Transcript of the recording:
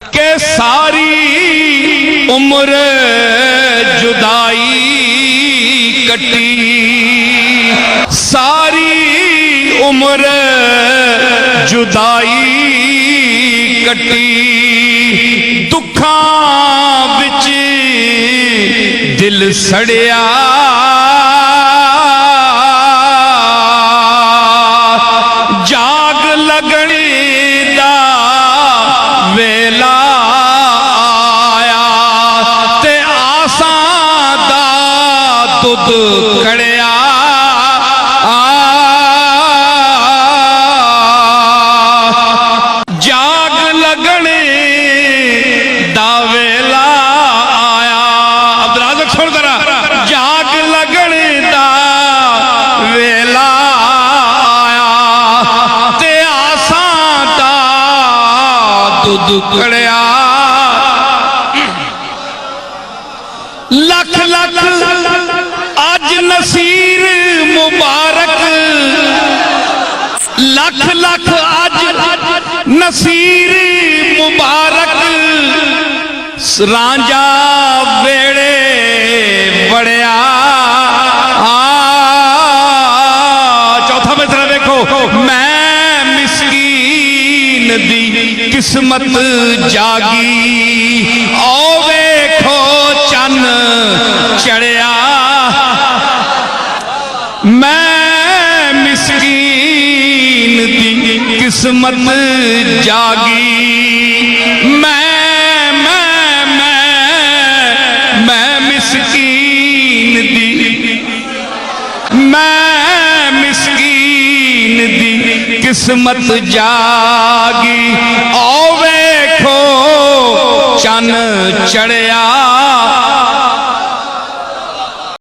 के सारी उम्र जुदाई कटी, सारी उम्र जुदाई कटी, दुखां विच दिल सड़िया, जाग लगने दा वेला आया, ते आसां दा दुध कड़िया, जाग लगने दा वेला आया। अब्दुल सुन जरा, जाग लगने दा वेला आया, ते आसां दा दुध कड़िया, लख लख अज नसीर मुबारक, लख लख अज नसीर मुबारक, रांझा वेड़े बड़िया। चौथा मिसरा देखो, मैं मिस्कीन दी किस्मत जागी, ओ वेखो चन चढ़िया, मैं मिस्कीन दी किस्मत जागी, मैं मिस्कीन दी, मैं मिस्कीन दी किस्मत जागी, ओ वेखो चन चढ़िया।